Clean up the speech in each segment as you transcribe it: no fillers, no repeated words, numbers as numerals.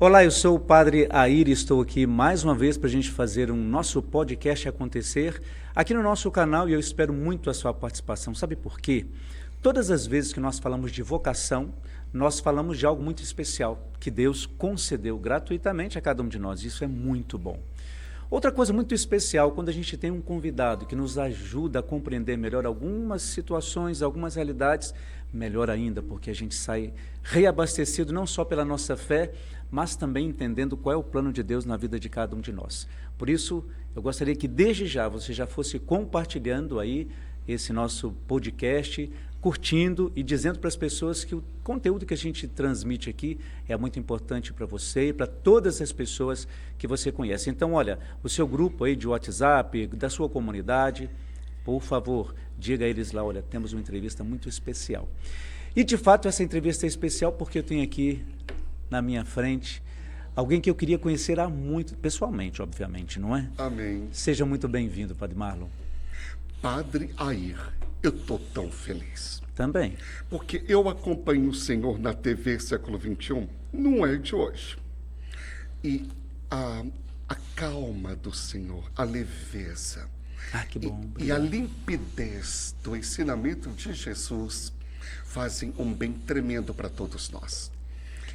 Olá, eu sou o Padre Air e estou aqui mais uma vez para a gente fazer um nosso podcast acontecer aqui no nosso canal e eu espero muito a sua participação. Sabe por quê? Todas as vezes que nós falamos de vocação, nós falamos de algo muito especial que Deus concedeu gratuitamente a cada um de nós. Isso é muito bom. Outra coisa muito especial, quando a gente tem um convidado que nos ajuda a compreender melhor algumas situações, algumas realidades, melhor ainda, porque a gente sai reabastecido não só pela nossa fé, mas também entendendo qual é o plano de Deus na vida de cada um de nós. Por isso, eu gostaria que desde já você já fosse compartilhando aí esse nosso podcast, curtindo e dizendo para as pessoas que o conteúdo que a gente transmite aqui é muito importante para você e para todas as pessoas que você conhece. Então, olha, o seu grupo aí de WhatsApp, da sua comunidade, por favor, diga a eles lá, olha, temos uma entrevista muito especial. E, de fato, essa entrevista é especial porque eu tenho aqui na minha frente alguém que eu queria conhecer há muito, pessoalmente, obviamente, não é? Amém. Seja muito bem-vindo, Padre Marlon. Padre Air, eu estou tão feliz. Também. Porque eu acompanho o Senhor na TV Século XXI, não é de hoje. E a calma do Senhor, a leveza Que bom. e a limpidez do ensinamento de Jesus fazem um bem tremendo para todos nós.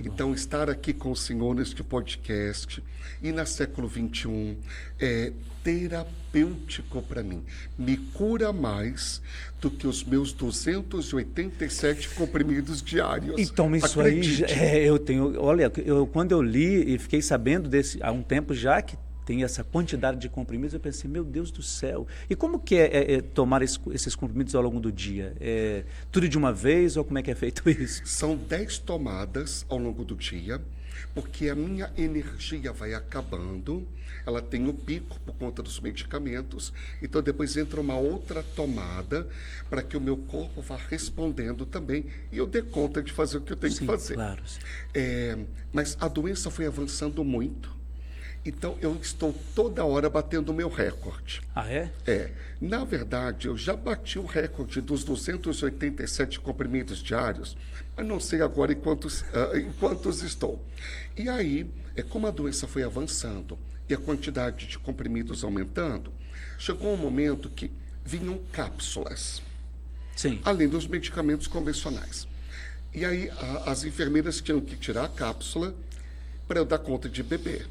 Então, estar aqui com o Senhor neste podcast e na Século XXI é terapêutico para mim. Me cura mais do que os meus 287 comprimidos diários. Então, isso Acredite. aí, eu tenho... Olha, quando eu li e fiquei sabendo desse, há um tempo já que tem essa quantidade de comprimidos, eu pensei, meu Deus do céu. E como que é tomar esses comprimidos ao longo do dia? É tudo de uma vez ou como é que é feito isso? São 10 tomadas ao longo do dia, porque a minha energia vai acabando, ela tem o pico por conta dos medicamentos, então depois entra uma outra tomada para que o meu corpo vá respondendo também e eu dê conta de fazer o que eu tenho que fazer. Claro. Sim. Mas a doença foi avançando muito. Então, eu estou toda hora batendo o meu recorde. Ah, é? Na verdade, eu já bati o recorde dos 287 comprimidos diários, mas não sei agora em quantos estou. E aí, como a doença foi avançando e a quantidade de comprimidos aumentando, chegou um momento que vinham cápsulas, Sim. além dos medicamentos convencionais. E aí, as enfermeiras tinham que tirar a cápsula para eu dar conta de beber.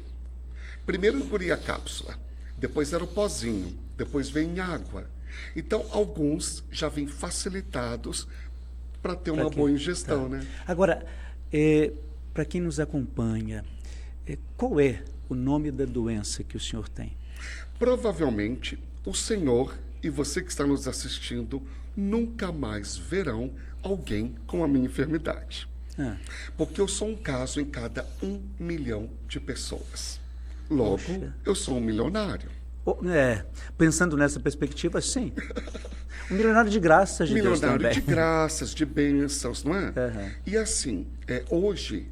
Primeiro eu engoli a cápsula, depois era o pozinho, depois vem água. Então, alguns já vêm facilitados para ter uma boa ingestão, né? Agora, para quem nos acompanha, qual é o nome da doença que o senhor tem? Provavelmente, o senhor e você que está nos assistindo nunca mais verão alguém com a minha enfermidade. Porque eu sou um caso em cada 1 milhão de pessoas. Logo, eu sou um milionário. Pensando nessa perspectiva, sim. Um milionário de graças de Deus também. Milionário de graças, de bênçãos, não é? Uhum. E assim, hoje,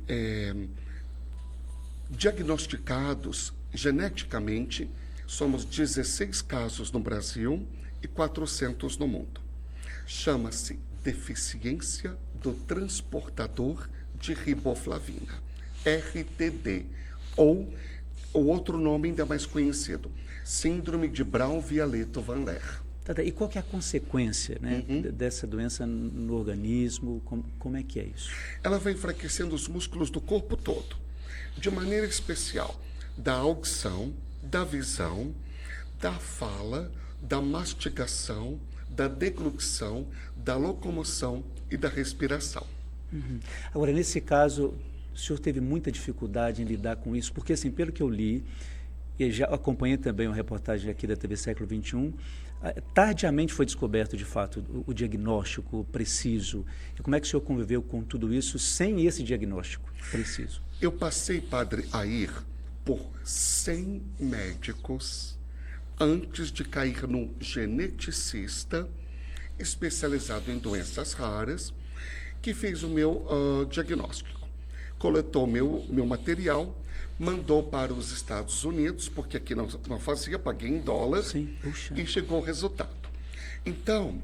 diagnosticados geneticamente, somos 16 casos no Brasil e 400 no mundo. Chama-se deficiência do transportador de riboflavina, RTD, ou o outro nome ainda mais conhecido, Síndrome de Brown-Vialetto-Van Leer. E qual que é a consequência, né, dessa doença no organismo? Como é que é isso? Ela vai enfraquecendo os músculos do corpo todo, de maneira especial, da audição, da visão, da fala, da mastigação, da deglução, da locomoção e da respiração. Agora, nesse caso, o senhor teve muita dificuldade em lidar com isso? Porque, assim, pelo que eu li, e já acompanhei também uma reportagem aqui da TV Século XXI, tardiamente foi descoberto, de fato, o diagnóstico preciso. E como é que o senhor conviveu com tudo isso sem esse diagnóstico preciso? Eu passei, Padre Air, por 100 médicos antes de cair num geneticista especializado em doenças raras, que fez o meu diagnóstico. Coletou meu material, mandou para os Estados Unidos, porque aqui não fazia, paguei em dólar. Sim, puxa. E chegou o resultado. Então,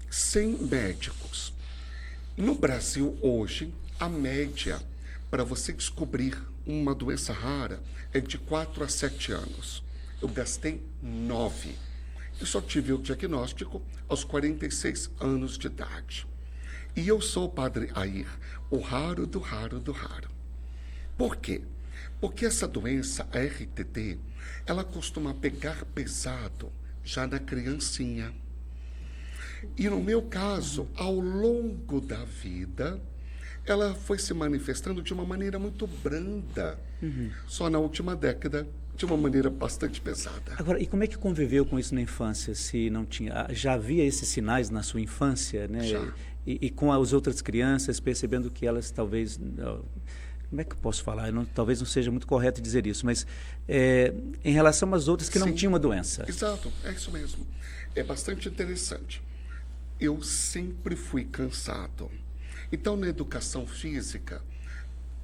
100 médicos. No Brasil, hoje, a média para você descobrir uma doença rara, é de 4 a 7 anos. Eu gastei 9. Eu só tive o diagnóstico aos 46 anos de idade. E eu sou o Padre Air, o raro do raro do raro. Por quê? Porque essa doença, a RTT, ela costuma pegar pesado já na criancinha. E no meu caso, ao longo da vida, ela foi se manifestando de uma maneira muito branda. Só na última década, de uma maneira bastante pesada. Agora, e como é que conviveu com isso na infância? Se não tinha, já havia esses sinais na sua infância, né? Já. E com as outras crianças, percebendo que elas talvez, como é que eu posso falar? Talvez não seja muito correto dizer isso, mas em relação às outras que não Sim. tinham a doença. Exato, é isso mesmo. É bastante interessante. Eu sempre fui cansado. Então, na educação física,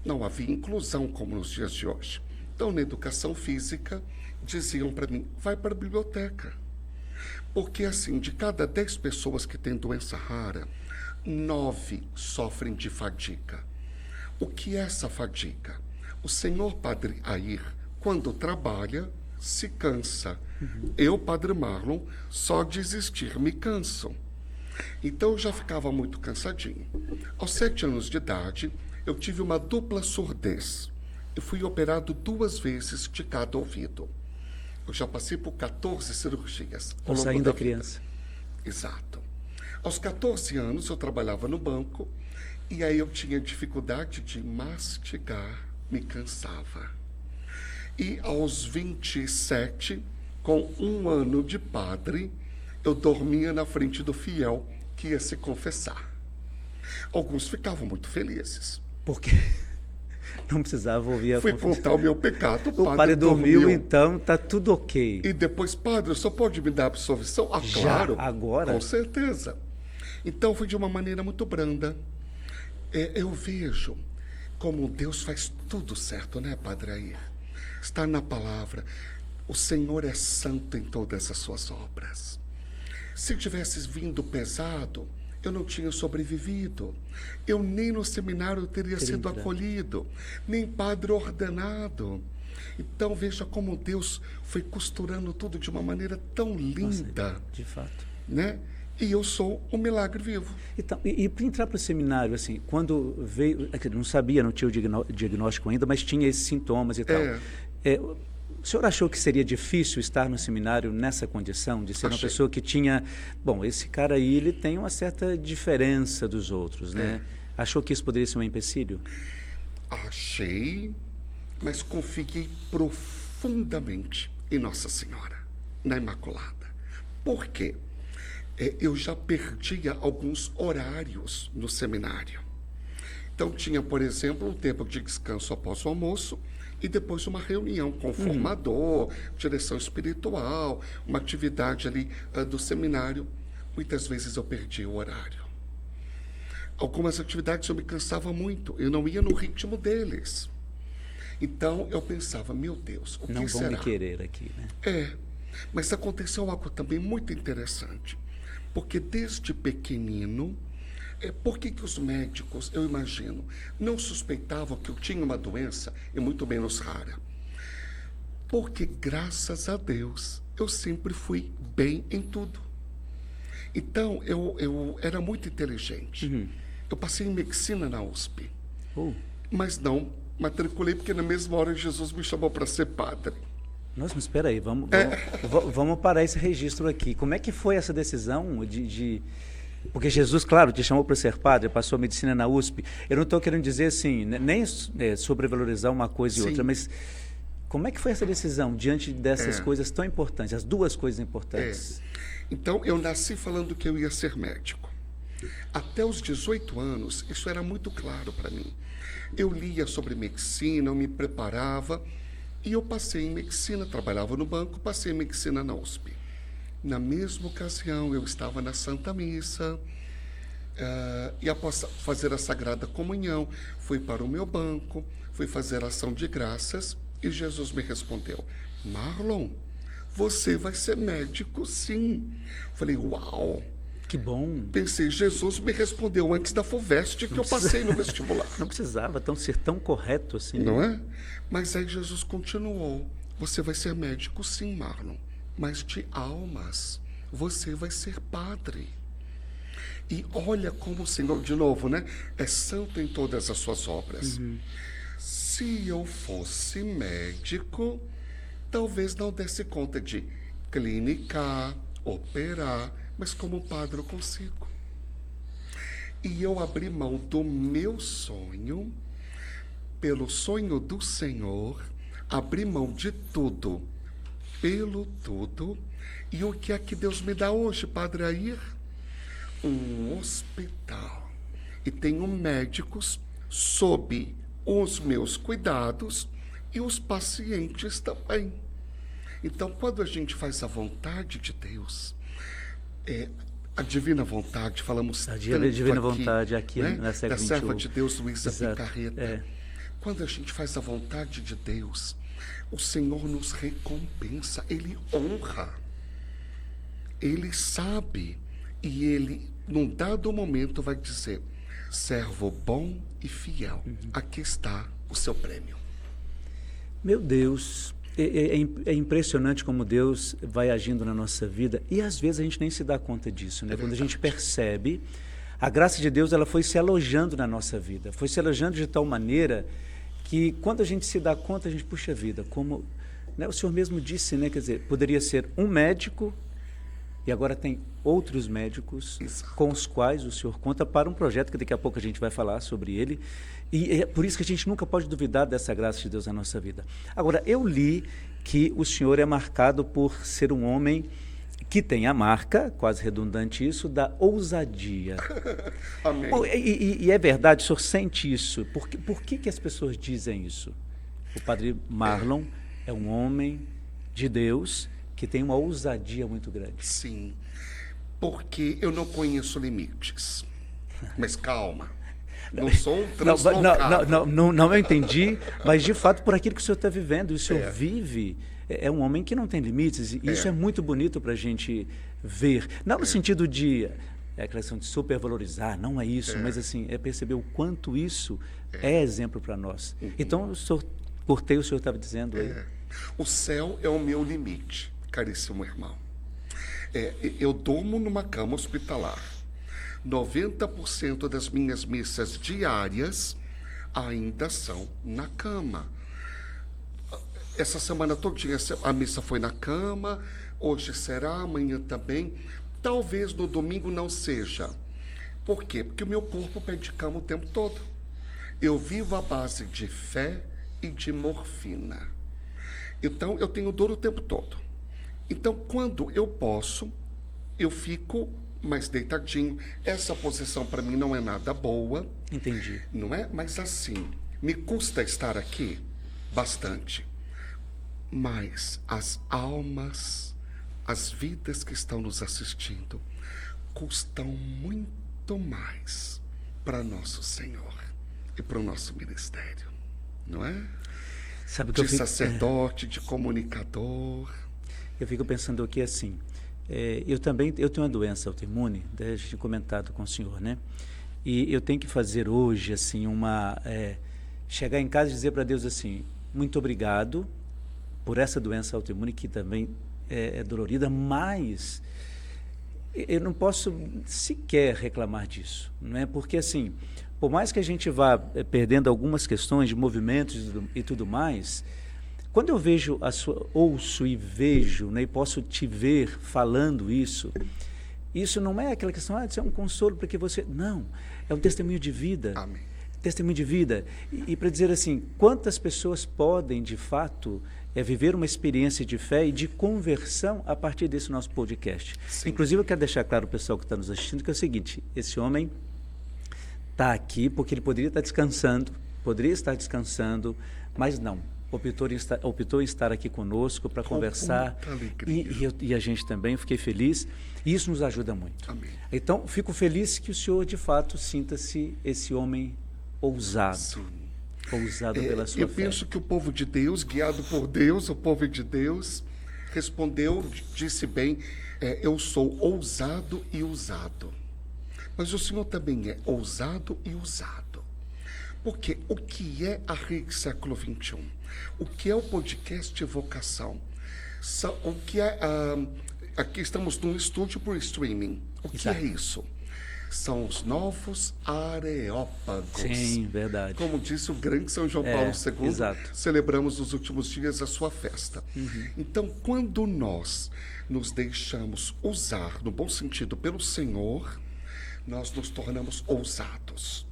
não havia inclusão como nos dias de hoje. Então, na educação física, diziam para mim, vai para a biblioteca. Porque, assim, de cada 10 pessoas que têm doença rara, 9 sofrem de fadiga. O que é essa fadiga? O senhor Padre Air, quando trabalha, se cansa. Eu, Padre Marlon, só de existir me canso. Então, eu já ficava muito cansadinho. Aos 7 anos de idade, eu tive uma dupla surdez. Eu fui operado 2 vezes de cada ouvido. Eu já passei por 14 cirurgias. Você ainda criança. Exato. Aos 14 anos, eu trabalhava no banco e aí eu tinha dificuldade de mastigar, me cansava. E aos 27, com 1 ano de padre, eu dormia na frente do fiel que ia se confessar. Alguns ficavam muito felizes. Por quê? Não precisava ouvir a Fui confissão. contar o meu pecado, O padre dormiu, então tá tudo ok. E depois, padre, só pode me dar absolvição? Ah, Já, claro. agora? Com certeza. Então, foi de uma maneira muito branda. Eu vejo como Deus faz tudo certo, né, Padre Air? Está na palavra. O Senhor é santo em todas as suas obras. Se tivesse vindo pesado, eu não tinha sobrevivido. Eu nem no seminário teria sido acolhido, nem padre ordenado. Então veja como Deus foi costurando tudo de uma maneira tão linda. Nossa, de fato. Né? E eu sou um milagre vivo. Então, e para entrar para o seminário, assim, quando veio, não sabia, não tinha o diagnóstico ainda, mas tinha esses sintomas e tal. O senhor achou que seria difícil estar no seminário nessa condição, de ser uma pessoa que tinha... Bom, esse cara aí, ele tem uma certa diferença dos outros, né? Achou que isso poderia ser um empecilho? Achei, mas confiei profundamente em Nossa Senhora, na Imaculada. Por quê? Eu já perdia alguns horários no seminário. Então, tinha, por exemplo, um tempo de descanso após o almoço, e depois uma reunião com o formador, direção espiritual, uma atividade ali do seminário. Muitas vezes eu perdi o horário. Algumas atividades eu me cansava muito, eu não ia no ritmo deles. Então eu pensava, meu Deus, o que será? Não vão me querer aqui, né? Mas aconteceu algo também muito interessante, porque desde pequenino, por que os médicos, eu imagino, não suspeitavam que eu tinha uma doença, e muito menos rara? Porque, graças a Deus, eu sempre fui bem em tudo. Então, eu era muito inteligente. Eu passei em medicina na USP, mas não matriculei, porque na mesma hora Jesus me chamou para ser padre. Nossa, mas espera aí, vamos parar esse registro aqui. Como é que foi essa decisão de... Porque Jesus, claro, te chamou para ser padre, passou a medicina na USP. Eu não estou querendo dizer assim, nem sobrevalorizar uma coisa e outra, mas como é que foi essa decisão diante dessas coisas tão importantes, as duas coisas importantes? Então, eu nasci falando que eu ia ser médico. Até os 18 anos, isso era muito claro para mim. Eu lia sobre medicina, eu me preparava, e eu passei em medicina, trabalhava no banco, passei em medicina na USP. Na mesma ocasião, eu estava na Santa Missa, e após fazer a Sagrada Comunhão, fui para o meu banco, fui fazer a ação de graças, e Jesus me respondeu, Marlon, você vai ser médico, sim. Falei, uau, Que bom. Pensei, Jesus me respondeu antes da FUVEST que eu passei no vestibular. Não precisava ser tão correto assim. Não é? Mas aí Jesus continuou. Você vai ser médico, sim, Marlon, mas de almas. Você vai ser padre. E olha como o Senhor, de novo, né? É santo em todas as suas obras. Se eu fosse médico, talvez não desse conta de clinicar, operar, mas como padre eu consigo. E eu abri mão do meu sonho, pelo sonho do Senhor, abri mão de tudo, pelo tudo. E o que é que Deus me dá hoje, Padre Air? Um hospital. E tenho médicos sob os meus cuidados e os pacientes também. Então, quando a gente faz a vontade de Deus, a divina vontade, falamos a divina vontade aqui, né? Na série da 28. serva de Deus, Luísa Picarreta. É. Quando a gente faz a vontade de Deus, o Senhor nos recompensa, Ele honra, Ele sabe, e Ele, num dado momento, vai dizer: servo bom e fiel, aqui está o seu prêmio. Meu Deus, é impressionante como Deus vai agindo na nossa vida, e às vezes a gente nem se dá conta disso, né? Quando a gente percebe, a graça de Deus, ela foi se alojando na nossa vida, foi se alojando de tal maneira que quando a gente se dá conta, a gente, puxa vida, como, né, o Senhor mesmo disse, né, quer dizer, poderia ser um médico, e agora tem outros médicos com os quais o Senhor conta para um projeto que daqui a pouco a gente vai falar sobre ele. E é por isso que a gente nunca pode duvidar dessa graça de Deus na nossa vida. Agora, eu li que o Senhor é marcado por ser um homem que tem a marca, quase redundante isso, da ousadia. Amém. E é verdade, o senhor sente isso? Por que as pessoas dizem isso? O padre Marlon é um homem de Deus que tem uma ousadia muito grande. Sim, porque eu não conheço limites. Mas calma, não sou um translocado. Não eu entendi, mas de fato por aquilo que o senhor está vivendo, o senhor vive, é um homem que não tem limites, e isso é muito bonito para a gente ver. Não no sentido de, a questão de supervalorizar, não é isso, mas assim, é perceber o quanto isso é exemplo para nós. Então, o senhor estava dizendo aí. O céu é o meu limite, caríssimo irmão. Eu durmo numa cama hospitalar. 90% das minhas missas diárias ainda são na cama. Essa semana todinha a missa foi na cama, hoje será, amanhã também. Talvez no domingo não seja. Por quê? Porque o meu corpo pede cama o tempo todo. Eu vivo à base de fé e de morfina. Então, eu tenho dor o tempo todo. Então, quando eu posso, eu fico mais deitadinho. Essa posição, para mim, não é nada boa. Entendi. Não é? Mas, assim, me custa estar aqui bastante. Mas as almas, as vidas que estão nos assistindo, custam muito mais para nosso Senhor e para o nosso ministério. Não é? Sabe que de sacerdote, de comunicador. Eu fico pensando aqui assim, eu tenho uma doença autoimune, a gente tinha comentado com o senhor, né? E eu tenho que fazer hoje, assim, chegar em casa e dizer para Deus assim, muito obrigado por essa doença autoimune, que também é dolorida, mas eu não posso sequer reclamar disso, não é? Porque, assim, por mais que a gente vá perdendo algumas questões de movimentos e tudo mais, quando eu vejo ouço e vejo, né, e posso te ver falando isso não é aquela questão, isso é um consolo para que você... Não, é um testemunho de vida. Amém. Testemunho de vida. E para dizer assim, quantas pessoas podem, de fato, viver uma experiência de fé e de conversão a partir desse nosso podcast. Sim. Inclusive, eu quero deixar claro ao pessoal que está nos assistindo que é o seguinte, esse homem está aqui porque ele poderia estar descansando, mas não. Optou em estar aqui conosco para conversar, e a gente também, fiquei feliz, e isso nos ajuda muito. Amém. Então, fico feliz que o senhor, de fato, sinta-se esse homem ousado. Sim. Ousado pela sua fé. Eu penso que o povo de Deus, guiado por Deus, o povo de Deus, respondeu, disse bem, Eu sou ousado e usado. Mas o Senhor também é ousado e usado. Porque o que é a Rede Século XXI? O que é o podcast Vocação? O que é... aqui estamos num estúdio por streaming. O que é isso? São os novos areópagos. Sim, verdade. Como disse o grande São João Paulo II, exato. celebramos nos últimos dias a sua festa. Então, quando nós nos deixamos usar, no bom sentido, pelo Senhor, nós nos tornamos ousados.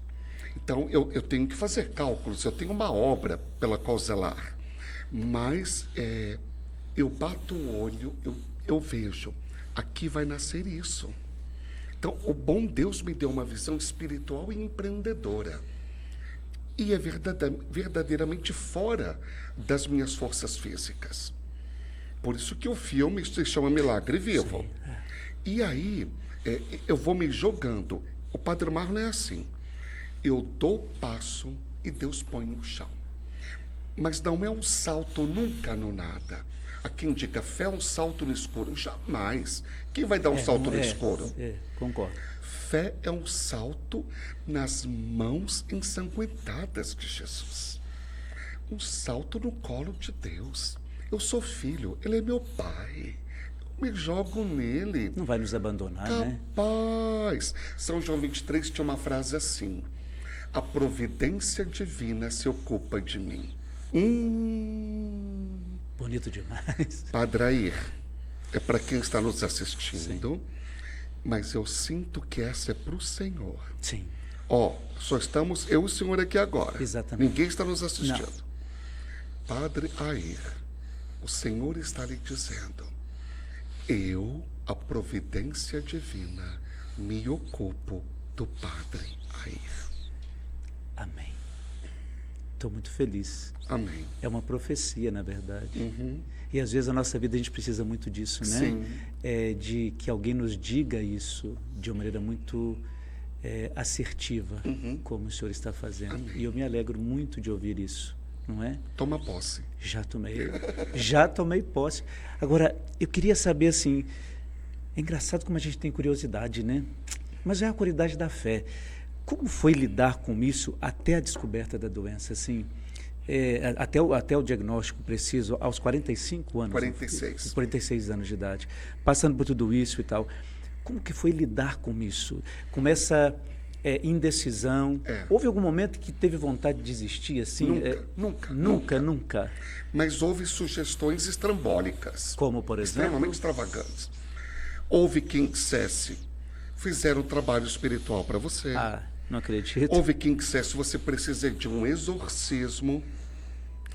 Então, eu tenho que fazer cálculos, eu tenho uma obra pela qual zelar, mas eu bato o olho, eu vejo, aqui vai nascer isso. Então, o bom Deus me deu uma visão espiritual e empreendedora. E é verdadeiramente fora das minhas forças físicas. Por isso que o filme se chama Milagre Vivo. Sim. E aí, eu vou me jogando. O Padre Marlon é assim. Eu dou passo e Deus põe no chão. Mas não é um salto nunca no nada. Há quem diga fé é um salto no escuro. Jamais. Quem vai dar um salto no escuro? Concordo. Fé é um salto nas mãos ensanguentadas de Jesus. Um salto no colo de Deus. Eu sou filho, ele é meu pai. Eu me jogo nele. Não vai nos abandonar, né? Capaz. São João 23 tinha uma frase assim: a providência divina se ocupa de mim. Bonito demais. Padre Air, é para quem está nos assistindo, sim, mas eu sinto que essa é para o Senhor. Sim. Só estamos eu e o Senhor aqui agora. Exatamente. Ninguém está nos assistindo. Não. Padre Air, o Senhor está lhe dizendo: eu, a providência divina, me ocupo do Padre Air. Amém. Estou muito feliz. Amém. É uma profecia, na verdade. E às vezes a nossa vida a gente precisa muito disso, né? Sim. De que alguém nos diga isso de uma maneira muito assertiva, como o senhor está fazendo. Amém. E eu me alegro muito de ouvir isso, não é? Toma posse. Já tomei posse. Agora, eu queria saber assim, é engraçado como a gente tem curiosidade, né? Mas é a curiosidade da fé. Como foi lidar com isso até a descoberta da doença, assim? Até o diagnóstico preciso, aos 45 anos. 46. 46 anos de idade. Passando por tudo isso e tal. Como que foi lidar com isso? Com essa indecisão? Houve algum momento que teve vontade de desistir, assim? Nunca. Mas houve sugestões estrambólicas. Como, por exemplo? Extremamente extravagantes. Houve quem dissesse: fizeram um trabalho espiritual para você. Não acredito. Houve quem dissesse: você precisa de um exorcismo.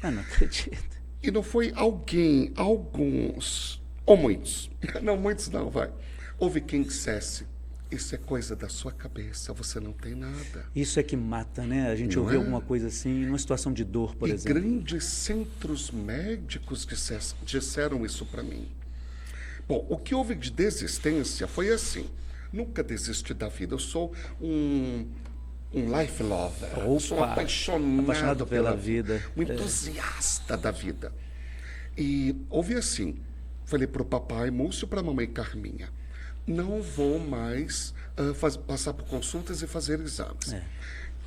Não acredito. E não foi alguns, ou muitos. Não, muitos não, vai. Houve quem dissesse: isso é coisa da sua cabeça, você não tem nada. Isso é que mata, né? A gente ouviu alguma coisa assim, numa situação de dor, por exemplo. E grandes centros médicos disseram isso para mim. Bom, o que houve de desistência foi assim: nunca desisti da vida. Eu sou um life lover. Sou apaixonado pela vida. Um entusiasta da vida. E houve assim: falei para o papai Múcio, para a mamãe Carminha: não vou mais passar por consultas e fazer exames.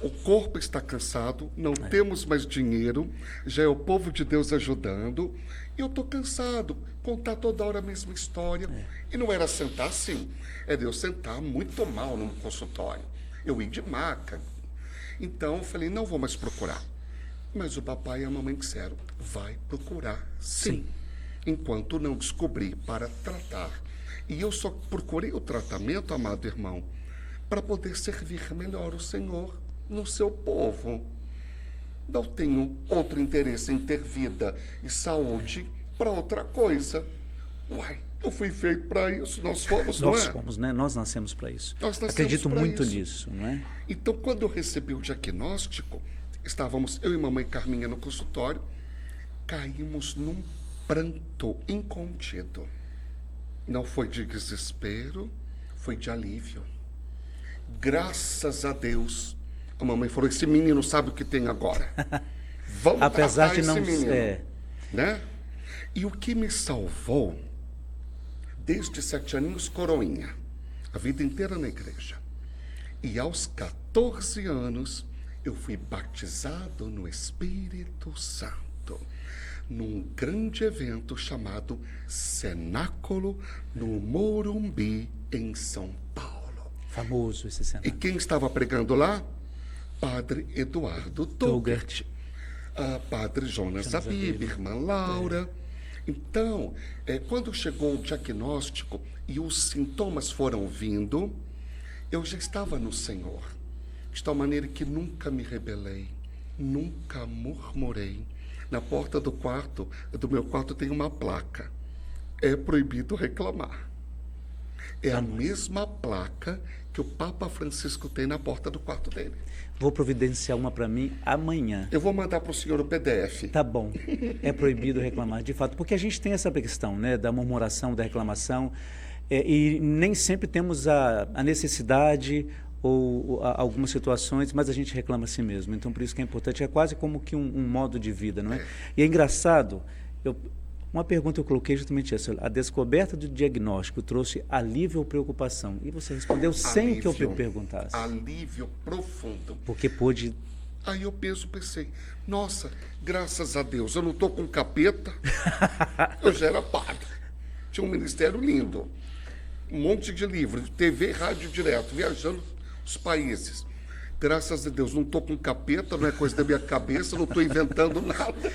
O corpo está cansado, não temos mais dinheiro, já é o povo de Deus ajudando, e eu estou cansado, contar toda hora a mesma história. E não era sentar assim, era eu sentar muito mal no consultório. Eu ia de maca. Então eu falei: não vou mais procurar. Mas o papai e a mamãe disseram: vai procurar, sim. Enquanto não descobrir para tratar. E eu só procurei o tratamento, amado irmão, para poder servir melhor o Senhor no seu povo. Não tenho outro interesse em ter vida e saúde para outra coisa. Eu fui feito para isso, nós fomos, não é? Nós fomos, né? Nós nascemos para isso. Acredito muito nisso, não é? Então, quando eu recebi o diagnóstico, estávamos eu e mamãe Carminha no consultório, caímos num pranto incontido. Não foi de desespero, foi de alívio. Graças a Deus. A mamãe falou: esse menino sabe o que tem agora. Vamos apesar de tratar não esse menino. Né? E o que me salvou desde 7 aninhos, coroinha, a vida inteira na igreja. E aos 14 anos, eu fui batizado no Espírito Santo, num grande evento chamado Cenáculo, no Morumbi, em São Paulo. Famoso esse cenário. E quem estava pregando lá? Padre Eduardo Tugart, Padre Jonas Abib, irmã Laura. Então, quando chegou o diagnóstico e os sintomas foram vindo, eu já estava no Senhor, de tal maneira que nunca me rebelei, nunca murmurei. Na porta do meu quarto tem uma placa: é proibido reclamar. É a mesma placa que o Papa Francisco tem na porta do quarto dele. Vou providenciar uma para mim amanhã. Eu vou mandar para o senhor o PDF. Tá bom. É proibido reclamar, de fato, porque a gente tem essa questão, né, da murmuração, da reclamação, e nem sempre temos a necessidade ou algumas situações, mas a gente reclama a si mesmo. Então, por isso que é importante, é quase como que um modo de vida, não é? E é engraçado, uma pergunta eu coloquei justamente essa: a descoberta do diagnóstico trouxe alívio ou preocupação? E você respondeu sem que eu perguntasse. Alívio profundo. Porque pôde... Aí eu pensei, nossa, graças a Deus, eu não estou com capeta, eu já era padre. Tinha um ministério lindo, um monte de livros, TV e rádio direto, viajando os países. Graças a Deus, não estou com capeta, não é coisa da minha cabeça, não estou inventando nada.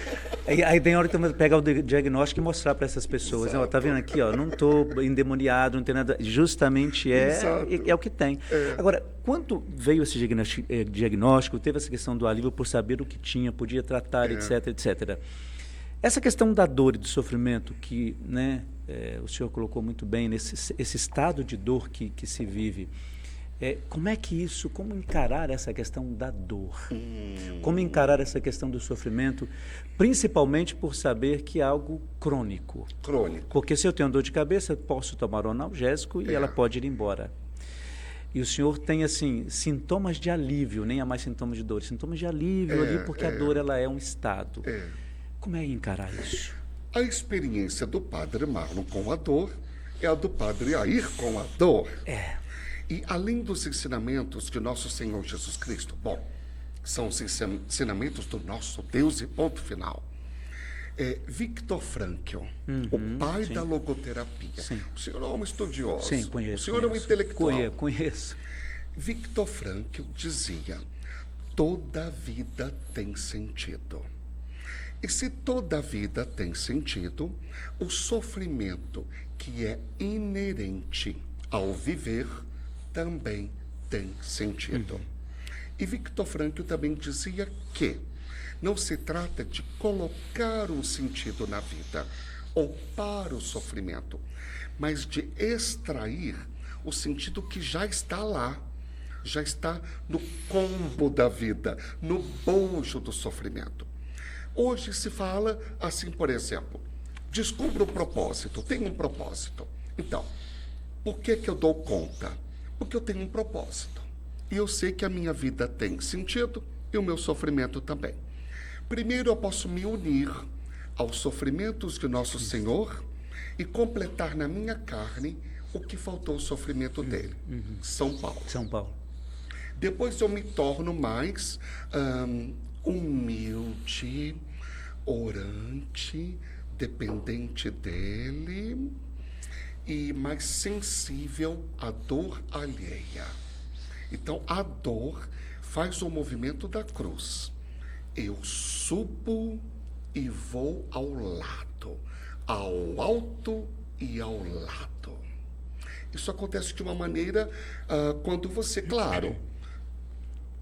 Aí tem hora que eu pegar o diagnóstico e mostrar para essas pessoas. Está vendo aqui, ó, não estou endemoniado, não tem nada. Justamente é o que tem. Agora, quando veio esse diagnóstico, teve essa questão do alívio por saber o que tinha, podia tratar, etc, etc. Essa questão da dor e do sofrimento que, né, o senhor colocou muito bem, esse estado de dor que se vive, como encarar essa questão da dor? Como encarar essa questão do sofrimento, principalmente por saber que é algo crônico? Crônico. Porque se eu tenho dor de cabeça, eu posso tomar um analgésico e ela pode ir embora. E o senhor tem, assim, sintomas de alívio, nem há mais sintomas de dor, sintomas de alívio ali, porque a dor ela é um estado. Como é encarar isso? A experiência do padre Marlon com a dor é a do padre Air com a dor. E além dos ensinamentos de nosso Senhor Jesus Cristo, são os ensinamentos do nosso Deus e ponto final. Viktor Frankl, o pai da logoterapia. Sim. O senhor é um estudioso. Sim, conheço. O senhor é um intelectual. Conheço. Viktor Frankl dizia: toda vida tem sentido. E se toda vida tem sentido, o sofrimento que é inerente ao viver também tem sentido. E Viktor Frankl também dizia que não se trata de colocar um sentido na vida ou para o sofrimento, mas de extrair o sentido que já está lá, já está no combo da vida, no bojo do sofrimento. Hoje se fala assim, por exemplo, descubra o propósito, tenho um propósito. Então, por que eu dou conta? Porque eu tenho um propósito. E eu sei que a minha vida tem sentido e o meu sofrimento também. Primeiro eu posso me unir aos sofrimentos de nosso Senhor e completar na minha carne o que faltou o sofrimento dele. São Paulo. Depois eu me torno mais humilde, orante, dependente dele e mais sensível à dor alheia. Então, a dor faz o movimento da cruz. Eu subo e vou ao lado, ao alto e ao lado. Isso acontece de uma maneira quando você, claro,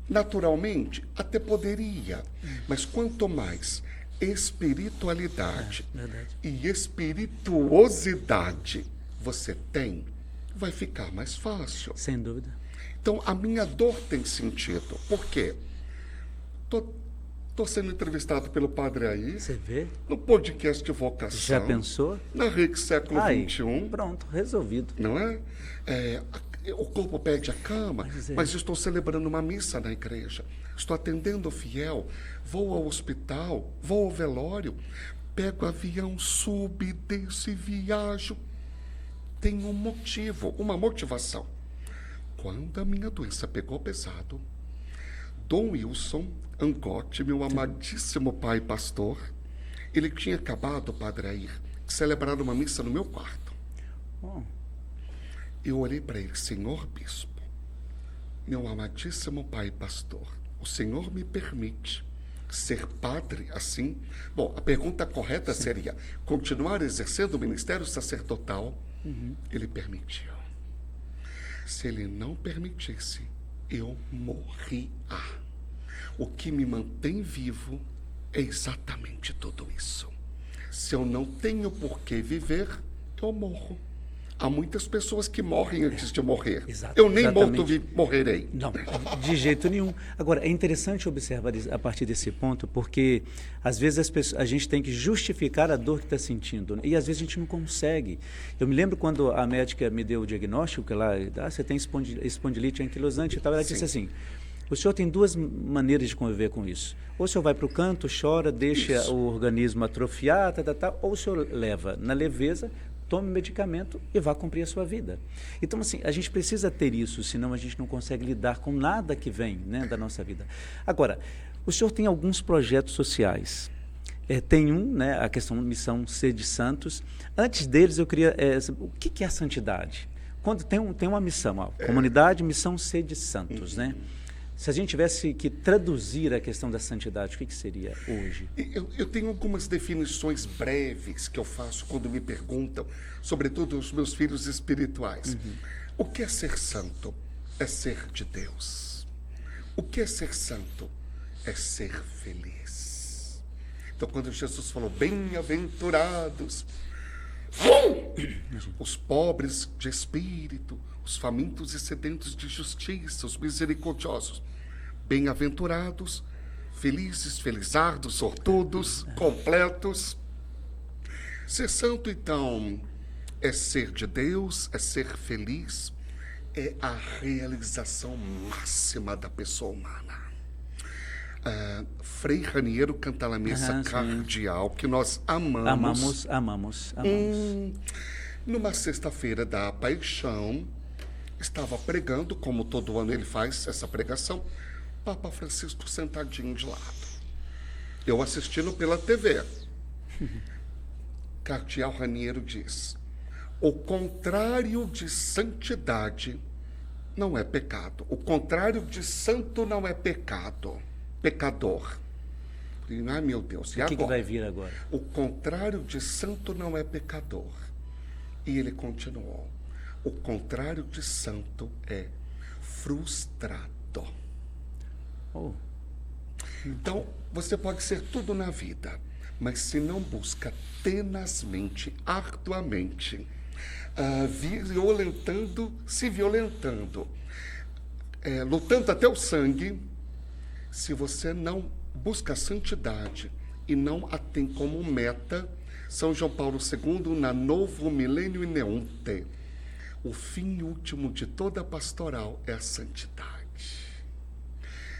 naturalmente, até poderia, mas quanto mais espiritualidade e espirituosidade você tem, vai ficar mais fácil. Sem dúvida. Então, a minha dor tem sentido. Por quê? Estou sendo entrevistado pelo Padre Air. Você vê? No podcast de vocação. Já pensou? Na RIC Século XXI. Pronto, resolvido. Não é? O corpo pede a cama, mas estou celebrando uma missa na igreja. Estou atendendo o fiel. Vou ao hospital, vou ao velório, pego avião, subo, desço e viajo. tem um motivo, uma motivação. Quando a minha doença pegou pesado, Dom Wilson Angotti, meu amadíssimo pai pastor, ele tinha acabado, Padre Air, de celebrar uma missa no meu quarto. Oh. Eu olhei para ele: Senhor Bispo, meu amadíssimo pai pastor, o senhor me permite ser padre assim? Bom, a pergunta correta seria: continuar exercendo o ministério sacerdotal? Ele permitiu. Se ele não permitisse, eu morria. O que me mantém vivo é exatamente tudo isso. Se eu não tenho por que viver, eu morro. Há muitas pessoas que morrem antes de morrer. Eu nem morto morrerei. Não, de jeito nenhum. Agora, é interessante observar a partir desse ponto, porque às vezes a gente tem que justificar a dor que está sentindo, e às vezes a gente não consegue. Eu me lembro quando a médica me deu o diagnóstico, que lá, você tem espondilite anquilosante e tal, ela disse assim: o senhor tem duas maneiras de conviver com isso. Ou o senhor vai para o canto, chora, deixa o organismo atrofiar, ou o senhor leva na leveza, tome medicamento e vá cumprir a sua vida. Então, assim, a gente precisa ter isso, senão a gente não consegue lidar com nada que vem, né, da nossa vida. Agora, o senhor tem alguns projetos sociais. Tem um, né, a questão da Missão Sede Santos. Antes deles, eu queria saber, o que é a santidade? Quando tem uma missão, Comunidade Missão Sede Santos, né? Se a gente tivesse que traduzir a questão da santidade, o que seria hoje? Eu tenho algumas definições breves que eu faço quando me perguntam, sobretudo os meus filhos espirituais. O que é ser santo? É ser de Deus. O que é ser santo? É ser feliz. Então, quando Jesus falou: bem-aventurados os pobres de espírito, os famintos e sedentos de justiça, os misericordiosos, bem-aventurados, felizes, felizardos, sortudos, completos. Ser santo, então, é ser de Deus, é ser feliz, é a realização máxima da pessoa humana. Frei Raniero canta a missa cardeal, que nós amamos. Amamos. Numa sexta-feira da Paixão, estava pregando, como todo ano ele faz essa pregação, Papa Francisco sentadinho de lado. Eu assistindo pela TV. Cardeal Raniero diz: o contrário de santidade não é pecado. O contrário de santo não é pecado. Pecador. Ai, meu Deus, e agora? O que vai agora? vir agora? O contrário de santo não é pecador. E ele continuou: o contrário de santo é frustrado. Então, você pode ser tudo na vida, mas se não busca tenazmente, arduamente, se violentando, lutando até o sangue, se você não busca a santidade e não a tem como meta, São João Paulo II, na Novo Milênio Ineunte, o fim último de toda a pastoral é a santidade.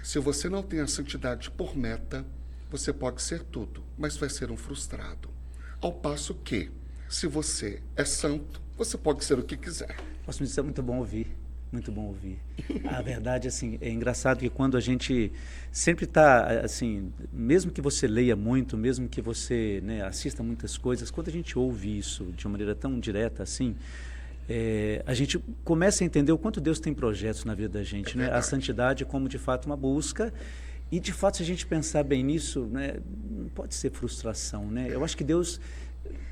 Se você não tem a santidade por meta, você pode ser tudo, mas vai ser um frustrado. Ao passo que, se você é santo, você pode ser o que quiser. Posso me dizer, muito bom ouvir. Muito bom ouvir. A verdade, assim, é engraçado que quando a gente sempre está, assim, mesmo que você leia muito, mesmo que você, né, assista muitas coisas, quando a gente ouve isso de uma maneira tão direta assim, a gente começa a entender o quanto Deus tem projetos na vida da gente, né? A santidade como, de fato, uma busca. E, de fato, se a gente pensar bem nisso, né, não pode ser frustração, né? Eu acho que Deus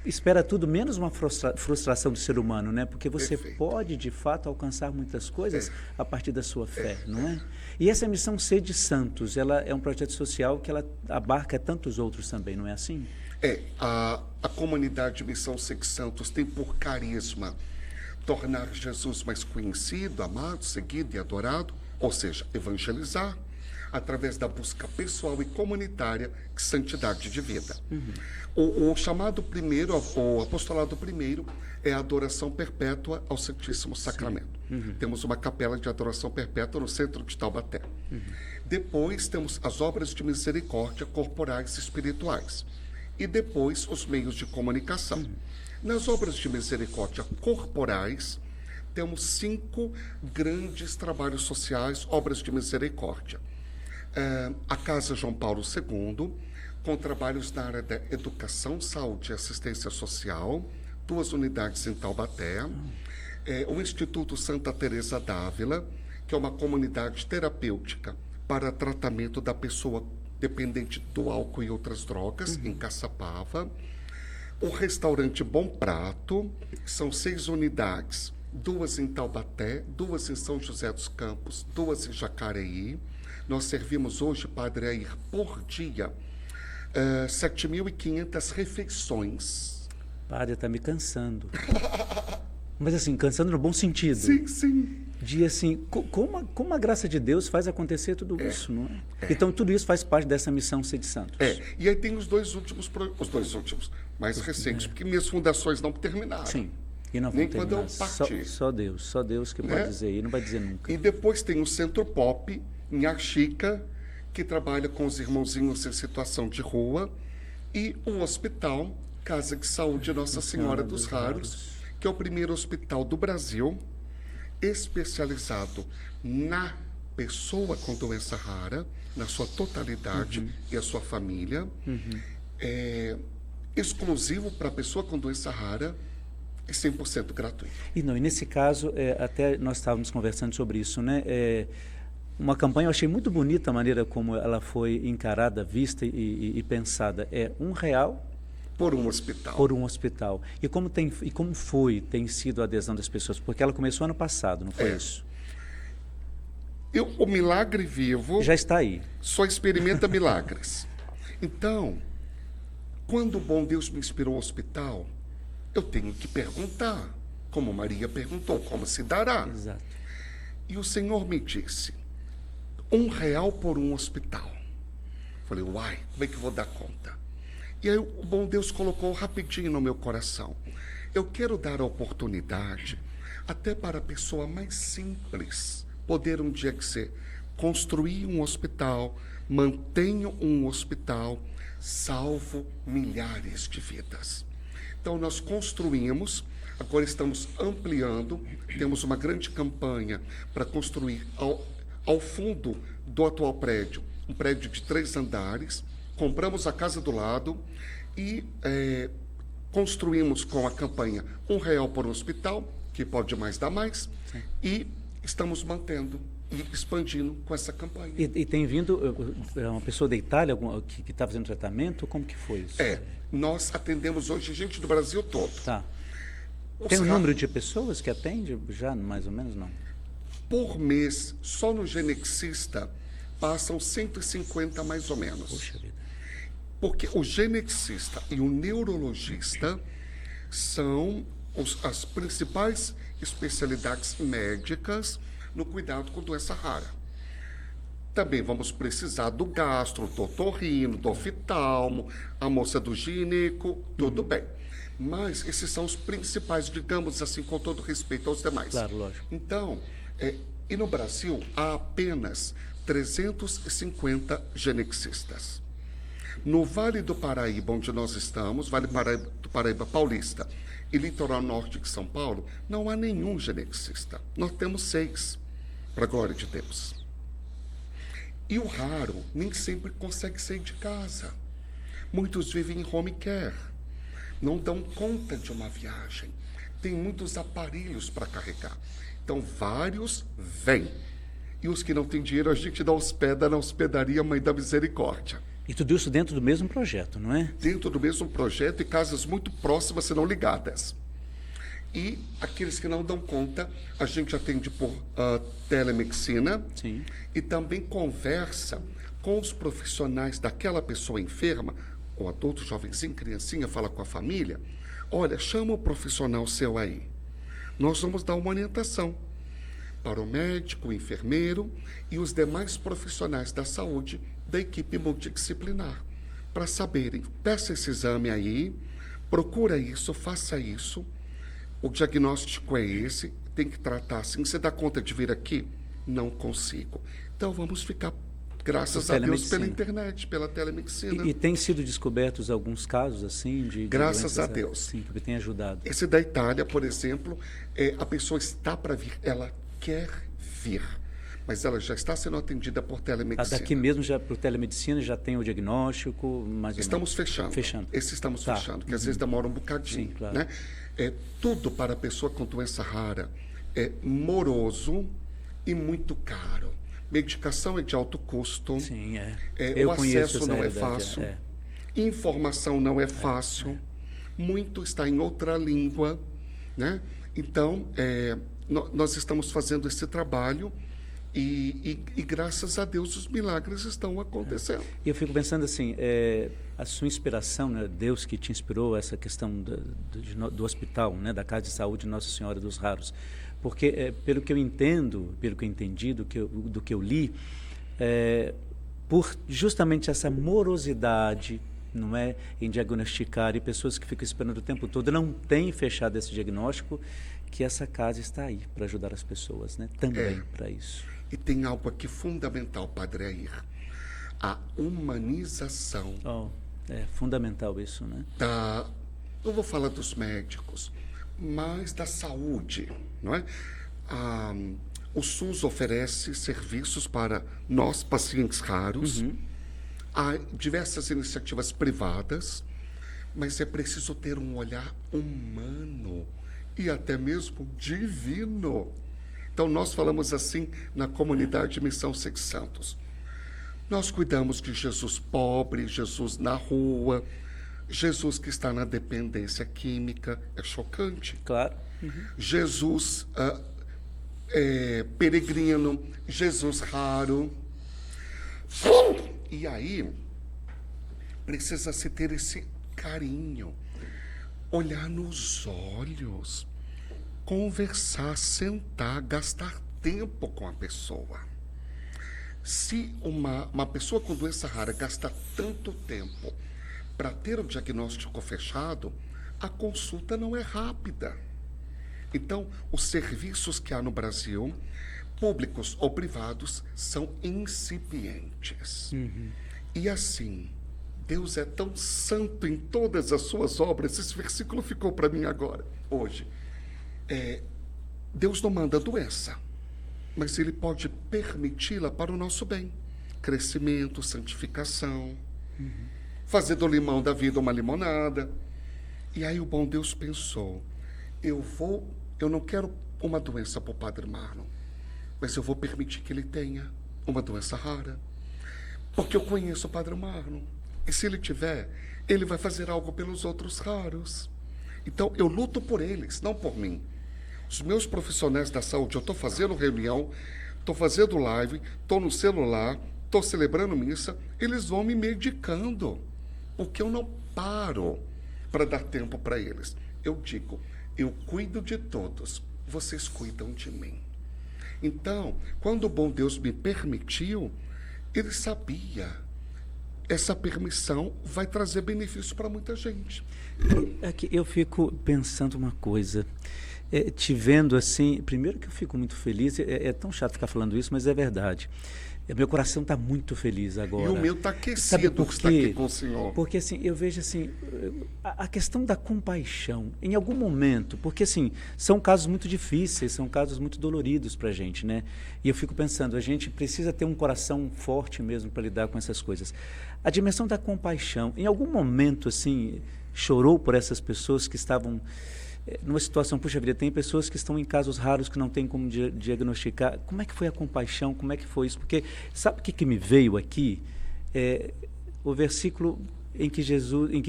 espera tudo menos uma frustração do ser humano, né? Porque você pode, de fato, alcançar muitas coisas a partir da sua fé, não é? E essa Missão Sede Santos, ela é um projeto social que ela abarca tantos outros também, não é assim? A comunidade Missão Sede Santos tem por carisma tornar Jesus mais conhecido, amado, seguido e adorado, ou seja, evangelizar, através da busca pessoal e comunitária de santidade de vida. O chamado primeiro, o apostolado primeiro, é a adoração perpétua ao Santíssimo Sacramento. Temos uma capela de adoração perpétua no centro de Taubaté. Depois temos as obras de misericórdia corporais e espirituais. E depois os meios de comunicação. Nas obras de misericórdia corporais, temos 5 grandes trabalhos sociais, obras de misericórdia. A Casa João Paulo II, com trabalhos na área da educação, saúde e assistência social, 2 unidades em Taubaté. O Instituto Santa Teresa d'Ávila, que é uma comunidade terapêutica para tratamento da pessoa dependente do álcool e outras drogas, em Caçapava. O restaurante Bom Prato, são 6 unidades, 2 em Taubaté, 2 em São José dos Campos, 2 em Jacareí. Nós servimos hoje, Padre Air, por dia, 7.500 refeições. Padre, está me cansando. Mas assim, cansando no bom sentido. Sim, sim. De assim, como a graça de Deus faz acontecer tudo isso, não é? Então, tudo isso faz parte dessa missão Ser de Santos. E aí tem os dois últimos, mais recentes, porque minhas fundações não terminaram. Sim. E não vão nem terminar. quando eu parti. Só Deus que pode dizer, e não vai dizer nunca. E depois tem o Centro Pop, em Axica, que trabalha com os irmãozinhos em situação de rua, e o Hospital Casa de Saúde Nossa Senhora dos Raros, que é o primeiro hospital do Brasil, especializado na pessoa com doença rara, na sua totalidade, e a sua família, exclusivo para a pessoa com doença rara, e 100% gratuito. E nesse caso, até nós estávamos conversando sobre isso, né? Uma campanha, eu achei muito bonita a maneira como ela foi encarada, vista e pensada. R$1 por um hospital. Por um hospital. E como tem sido a adesão das pessoas? Porque ela começou ano passado, não foi isso? O milagre vivo... Já está aí. Só experimenta milagres. Então, quando o bom Deus me inspirou ao hospital, eu tenho que perguntar, como Maria perguntou, como se dará? Exato. E o Senhor me disse, R$1 por um hospital. Falei, uai, como é que eu vou dar conta? E aí o bom Deus colocou rapidinho no meu coração. Eu quero dar a oportunidade, até para a pessoa mais simples, poder um dia dizer, construir um hospital, mantenho um hospital, salvo milhares de vidas. Então nós construímos, agora estamos ampliando, temos uma grande campanha para construir ao fundo do atual prédio, um prédio de 3 andares, compramos a casa do lado e construímos com a campanha R$1 por um hospital, que pode mais dar mais, sim, e estamos mantendo e expandindo com essa campanha. E tem vindo uma pessoa da Itália que está fazendo tratamento? Como que foi isso? Nós atendemos hoje gente do Brasil todo. Tá. Tem um número de pessoas que atende já, mais ou menos, não? Por mês, só no genexista, passam 150 mais ou menos. Puxa vida. Porque o genexista e o neurologista são as principais especialidades médicas no cuidado com doença rara. Também vamos precisar do gastro, do otorrino, do oftalmo, a moça do gineco, tudo bem. Mas esses são os principais, digamos assim, com todo respeito aos demais. Claro, lógico. Então, e no Brasil há apenas 350 genexistas. No Vale do Paraíba, onde nós estamos, Vale do Paraíba Paulista e litoral norte de São Paulo, não há nenhum genexista. Nós temos 6, para a glória de Deus. E o raro nem sempre consegue sair de casa. Muitos vivem em home care, não dão conta de uma viagem, tem muitos aparelhos para carregar. Então, vários vêm. E os que não têm dinheiro, a gente hospeda na Hospedaria Mãe da Misericórdia. E tudo isso dentro do mesmo projeto, não é? Dentro do mesmo projeto e casas muito próximas, se não ligadas. E aqueles que não dão conta, a gente atende por telemedicina. Sim. E também conversa com os profissionais daquela pessoa enferma, ou adulto, jovenzinho, criancinha, fala com a família. Olha, chama o profissional seu aí. Nós vamos dar uma orientação para o médico, o enfermeiro e os demais profissionais da saúde da equipe multidisciplinar, para saberem, peça esse exame aí, procura isso, faça isso, o diagnóstico é esse, tem que tratar assim. Você dá conta de vir aqui? Não consigo. Então vamos ficar Graças a Deus pela internet, pela telemedicina. E tem sido descobertos alguns casos assim de graças a Deus. Sim, que tem ajudado. Esse da Itália, por exemplo, a pessoa está para vir, ela quer vir, mas ela já está sendo atendida por telemedicina. Daqui mesmo, já por telemedicina, já tem o diagnóstico, mais Estamos fechando. Esse estamos fechando, que às vezes demora um bocadinho. Sim, claro. Né? Tudo para a pessoa com doença rara é moroso e muito caro. Medicação é de alto custo. Sim, o acesso não é fácil. Informação não é fácil. Muito está em outra língua. Né? Então, nós estamos fazendo esse trabalho e graças a Deus os milagres estão acontecendo. E eu fico pensando assim, a sua inspiração, né? Deus que te inspirou essa questão do hospital, né? Da Casa de Saúde Nossa Senhora dos Raros. Porque, pelo que eu entendo, pelo que eu entendi, do que eu li, por justamente essa morosidade, não é, em diagnosticar, e pessoas que ficam esperando o tempo todo, não têm fechado esse diagnóstico, que essa casa está aí para ajudar as pessoas, né? Também para isso. E tem algo aqui fundamental, Padre Air, a humanização. É fundamental isso, né? Não vou falar dos médicos, mas da saúde, não é? O SUS oferece serviços para nós, pacientes raros. Há diversas iniciativas privadas, mas é preciso ter um olhar humano e até mesmo divino. Então, nós falamos assim na comunidade Missão Seis Santos. Nós cuidamos de Jesus pobre, Jesus na rua, Jesus que está na dependência química, é chocante. Claro. Jesus peregrino, Jesus raro. E aí, precisa-se ter esse carinho, olhar nos olhos, conversar, sentar, gastar tempo com a pessoa. Se uma pessoa com doença rara gasta tanto tempo para ter o diagnóstico fechado, a consulta não é rápida. Então, os serviços que há no Brasil, públicos ou privados, são incipientes. E assim, Deus é tão santo em todas as suas obras, esse versículo ficou para mim agora, hoje. Deus não manda doença, mas Ele pode permiti-la para o nosso bem. Crescimento, santificação, fazer do limão da vida uma limonada. E aí o bom Deus pensou, eu não quero uma doença para o Padre Marlon, mas eu vou permitir que ele tenha uma doença rara, porque eu conheço o Padre Marlon, e se ele tiver, ele vai fazer algo pelos outros raros. Então eu luto por eles, não por mim. Os meus profissionais da saúde, eu estou fazendo reunião, estou fazendo live, estou no celular, estou celebrando missa, eles vão me medicando, porque eu não paro para dar tempo para eles. Eu digo, eu cuido de todos, vocês cuidam de mim. Então, quando o bom Deus me permitiu, Ele sabia, essa permissão vai trazer benefício para muita gente. Aqui eu fico pensando uma coisa, te vendo assim, primeiro que eu fico muito feliz, é tão chato ficar falando isso, mas é verdade. Meu coração está muito feliz agora. E o meu está aquecido por estar aqui com o Senhor. Porque assim, eu vejo assim, a questão da compaixão, em algum momento, porque assim, são casos muito difíceis, são casos muito doloridos para a gente, né? E eu fico pensando, a gente precisa ter um coração forte mesmo para lidar com essas coisas. A dimensão da compaixão, em algum momento assim, chorou por essas pessoas que estavam numa situação, puxa vida, tem pessoas que estão em casos raros que não tem como diagnosticar. Como é que foi a compaixão? Como é que foi isso? Porque sabe o que me veio aqui? O versículo em que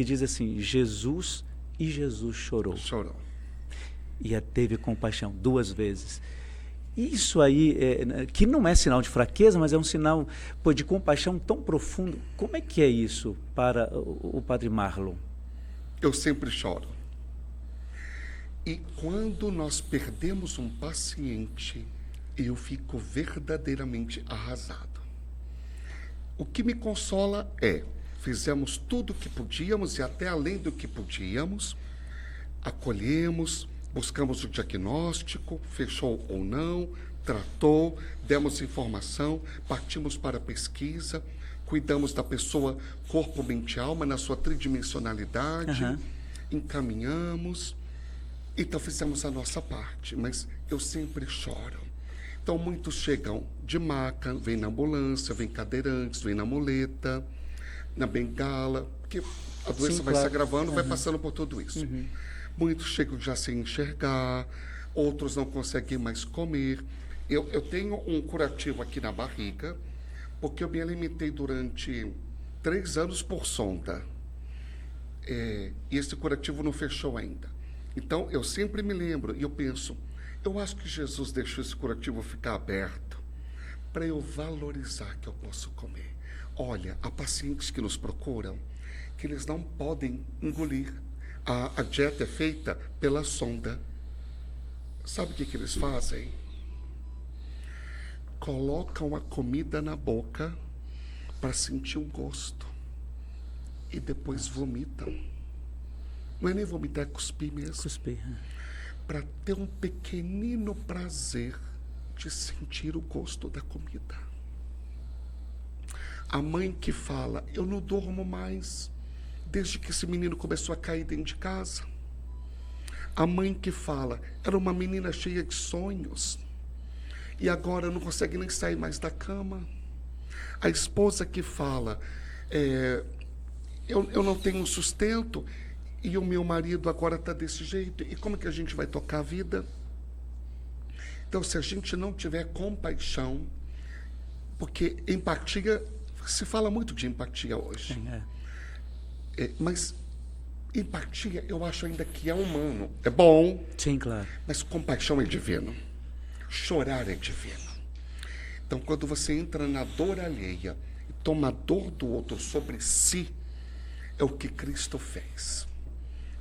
diz assim, Jesus chorou. Chorou. E teve compaixão 2 vezes. Isso aí, que não é sinal de fraqueza, mas é um sinal de compaixão tão profundo. Como é que é isso para o Padre Marlon? Eu sempre choro. E quando nós perdemos um paciente, eu fico verdadeiramente arrasado. O que me consola fizemos tudo o que podíamos e até além do que podíamos, acolhemos, buscamos o diagnóstico, fechou ou não, tratou, demos informação, partimos para a pesquisa, cuidamos da pessoa corpo, mente e alma na sua tridimensionalidade, encaminhamos, então fizemos a nossa parte, mas eu sempre choro. Então muitos chegam de maca, vem na ambulância, vem cadeirantes, vem na muleta, na bengala, porque a doença vai se agravando, vai passando por tudo isso. Muitos chegam já sem enxergar, outros não conseguem mais comer. Eu tenho um curativo aqui na barriga, porque eu me alimentei durante 3 anos por sonda. E esse curativo não fechou ainda. Então, eu sempre me lembro e eu penso, eu acho que Jesus deixou esse curativo ficar aberto para eu valorizar que eu posso comer. Olha, há pacientes que nos procuram que eles não podem engolir. A dieta é feita pela sonda. Sabe o que eles fazem? Colocam a comida na boca para sentir o gosto e depois vomitam. Não é nem vomitar, é cuspir mesmo. Cuspir. Para ter um pequenino prazer de sentir o gosto da comida. A mãe que fala, eu não durmo mais desde que esse menino começou a cair dentro de casa. A mãe que fala, era uma menina cheia de sonhos e agora não consegue nem sair mais da cama. A esposa que fala, eu não tenho sustento e o meu marido agora está desse jeito. E como é que a gente vai tocar a vida? Então, se a gente não tiver compaixão, porque empatia, se fala muito de empatia hoje. Sim, mas empatia, eu acho ainda que é humano. É bom. Sim, claro. Mas compaixão é divino. Chorar é divino. Então, quando você entra na dor alheia e toma a dor do outro sobre si, é o que Cristo fez.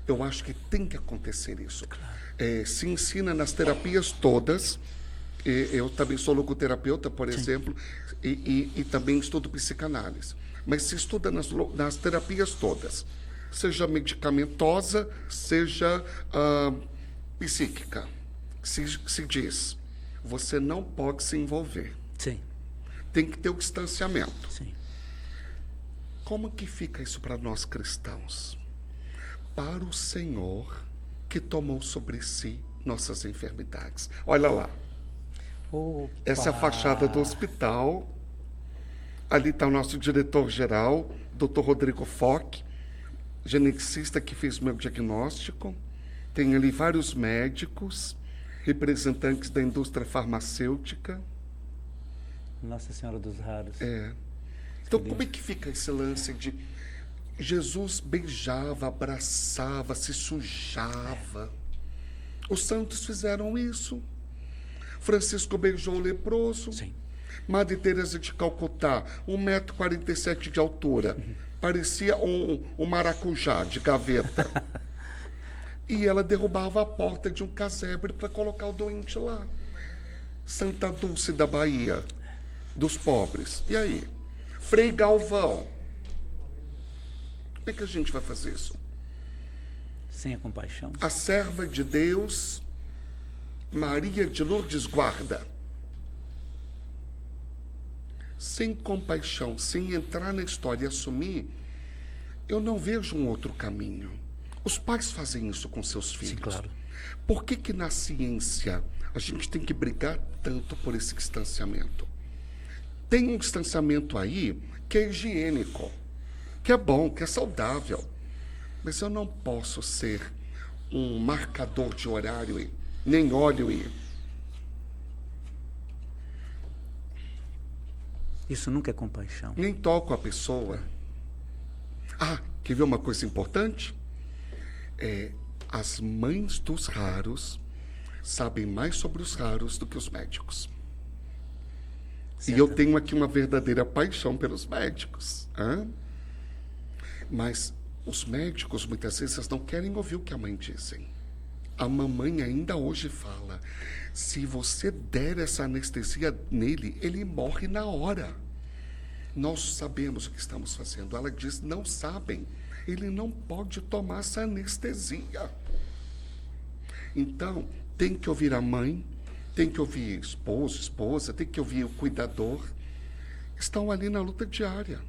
Eu acho que tem que acontecer isso. Claro. Se ensina nas terapias todas. Eu também sou logoterapeuta, por exemplo, e também estudo psicanálise. Mas se estuda nas terapias todas, seja medicamentosa, seja psíquica. Se diz, você não pode se envolver. Sim. Tem que ter o distanciamento. Sim. Como que fica isso para nós cristãos? Para o Senhor que tomou sobre si nossas enfermidades. Olha lá. Opa. Essa é a fachada do hospital. Ali está o nosso diretor-geral, Dr. Rodrigo Foch, geneticista que fez meu diagnóstico. Tem ali vários médicos, representantes da indústria farmacêutica. Nossa Senhora dos Raros. Então, como é que fica esse lance de Jesus beijava, abraçava, se sujava? Os santos fizeram isso. Francisco beijou o leproso. Sim. Madre Teresa de Calcutá, 1,47 m de altura. Parecia um maracujá de gaveta. E ela derrubava a porta de um casebre para colocar o doente lá. Santa Dulce da Bahia, dos pobres. E aí? Frei Galvão. Como é que a gente vai fazer isso? Sem a compaixão. A serva de Deus, Maria de Lourdes Guarda. Sem compaixão, sem entrar na história e assumir, eu não vejo um outro caminho. Os pais fazem isso com seus filhos. Sim, claro. Por que na ciência a gente tem que brigar tanto por esse distanciamento? Tem um distanciamento aí que é higiênico, que é bom, que é saudável. Mas eu não posso ser um marcador de horário e nem olho e... Isso nunca é compaixão. nem toco a pessoa. Quer ver uma coisa importante? As mães dos raros sabem mais sobre os raros do que os médicos. Certo. E eu tenho aqui uma verdadeira paixão pelos médicos. Mas os médicos, muitas vezes, não querem ouvir o que a mãe dizem. A mamãe ainda hoje fala, se você der essa anestesia nele, ele morre na hora. Nós sabemos o que estamos fazendo. Ela diz, não sabem. Ele não pode tomar essa anestesia. Então, tem que ouvir a mãe, tem que ouvir esposo, esposa, tem que ouvir o cuidador. Estão ali na luta diária.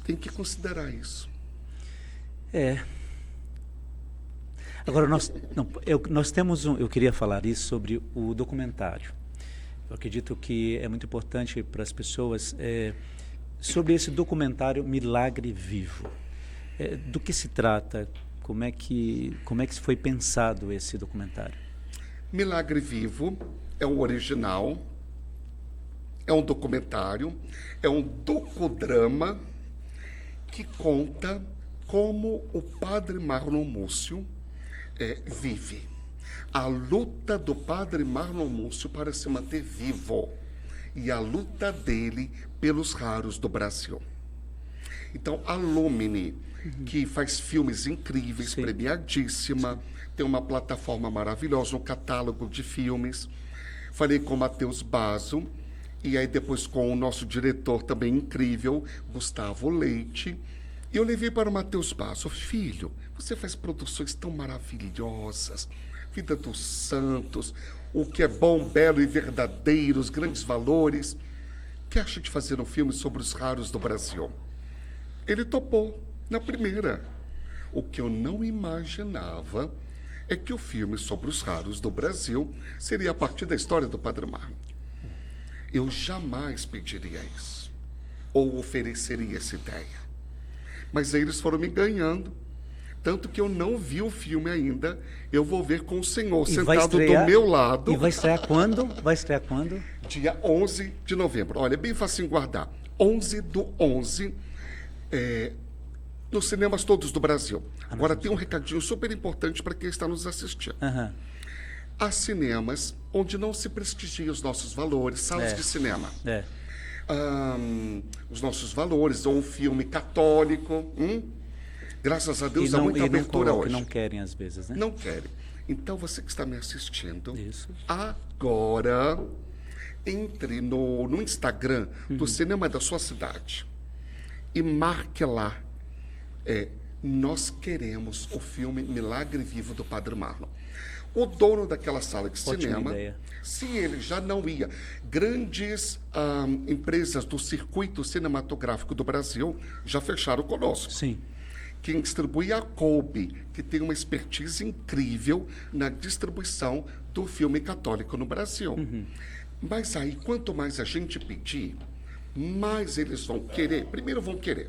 Tem que considerar isso. Agora, nós temos eu queria falar isso sobre o documentário. Eu acredito que é muito importante para as pessoas sobre esse documentário Milagre Vivo. Do que se trata? Como é que foi pensado esse documentário? Milagre Vivo é um original, é um documentário, é um docudrama que conta como o padre Marlon Múcio vive. A luta do padre Marlon Múcio para se manter vivo e a luta dele pelos raros do Brasil. Então, a Lumine, que faz filmes incríveis, Sim. premiadíssima, tem uma plataforma maravilhosa, um catálogo de filmes. Falei com o Matheus Basso, e aí depois com o nosso diretor também incrível, Gustavo Leite. E eu levei para o Matheus Basso: filho, você faz produções tão maravilhosas, Vida dos Santos, o que é bom, belo e verdadeiro, os grandes valores. O que acha de fazer um filme sobre os raros do Brasil? Ele topou na primeira. O que eu não imaginava é que o filme sobre os raros do Brasil seria a partir da história do Padre Marlon. Eu jamais pediria isso, ou ofereceria essa ideia. Mas aí eles foram me ganhando, tanto que eu não vi o filme ainda. Eu vou ver com o senhor sentado do meu lado. E vai estrear quando? Vai estrear quando? Dia 11 de novembro. Olha, é bem facinho guardar. 11/11, nos cinemas todos do Brasil. Agora, tem um recadinho super importante para quem está nos assistindo. Há cinemas onde não se prestigia os nossos valores, salas de cinema. Os nossos valores, ou um filme católico. Graças a Deus há muita abertura hoje. Não querem às vezes, né? Não querem. Então, você que está me assistindo, Isso. agora entre no Instagram do cinema da sua cidade e marque lá. Nós queremos o filme Milagre Vivo do Padre Marlon. O dono daquela sala de cinema, se ele já não ia, grandes empresas do circuito cinematográfico do Brasil já fecharam conosco. Sim. Quem distribui é a Kolbe, que tem uma expertise incrível na distribuição do filme católico no Brasil. Mas aí, quanto mais a gente pedir, mais eles vão querer. Primeiro vão querer.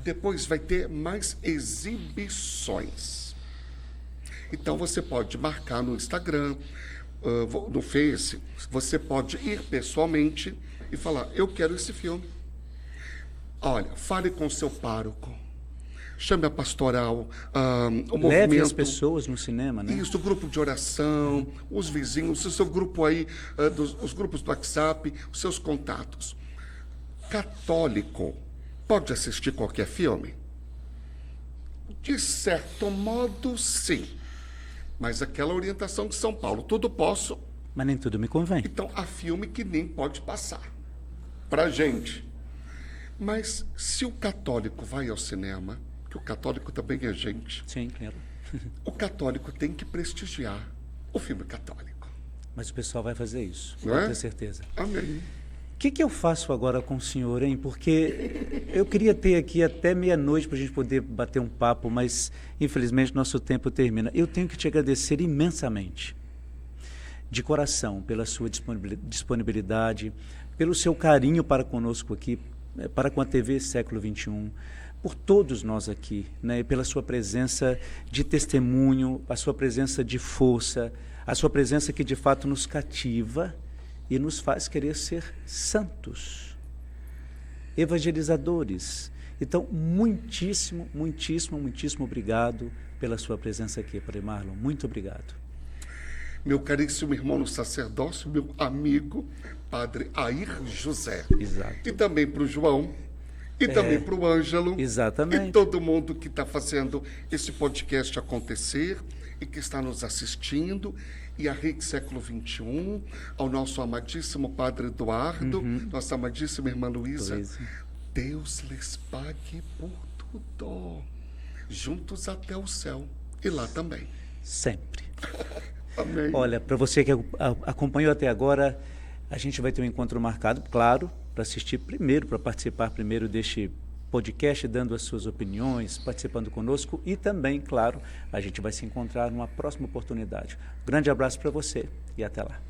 Depois vai ter mais exibições. Então, você pode marcar no Instagram, no Face, você pode ir pessoalmente e falar: eu quero esse filme. Olha, fale com o seu pároco, chame a pastoral, o movimento. Leve as pessoas no cinema, né? Isso, o grupo de oração, os vizinhos, o seu grupo aí, os grupos do WhatsApp, os seus contatos. Católico pode assistir qualquer filme? De certo modo, sim. Mas aquela orientação de São Paulo, tudo posso. Mas nem tudo me convém. Então, há filme que nem pode passar pra gente. Mas se o católico vai ao cinema, que o católico também é gente. Sim, claro. O católico tem que prestigiar o filme católico. Mas o pessoal vai fazer isso, Não pode é? ter certeza. Amém. O que eu faço agora com o senhor, hein? Porque eu queria ter aqui até meia-noite para a gente poder bater um papo, mas infelizmente nosso tempo termina. Eu tenho que te agradecer imensamente, de coração, pela sua disponibilidade, pelo seu carinho para conosco aqui, para com a TV Século XXI, por todos nós aqui, né? Pela sua presença de testemunho, a sua presença de força, a sua presença que de fato nos cativa e nos faz querer ser santos, evangelizadores. Então, muitíssimo, muitíssimo, muitíssimo obrigado pela sua presença aqui, Padre Marlon. Muito obrigado. Meu caríssimo irmão no sacerdócio, meu amigo, Padre Air José. Exato. E também para o João, e também para o Ângelo. Exatamente. E todo mundo que está fazendo esse podcast acontecer e que está nos assistindo. E a Rede Século XXI, ao nosso amadíssimo Padre Eduardo, nossa amadíssima irmã Luísa. Deus lhes pague por tudo. Juntos até o céu. E lá também. Sempre. Amém. Olha, para você que acompanhou até agora, a gente vai ter um encontro marcado, claro, para assistir primeiro, para participar primeiro deste podcast, dando as suas opiniões, participando conosco e também, claro, a gente vai se encontrar numa próxima oportunidade. Grande abraço para você e até lá.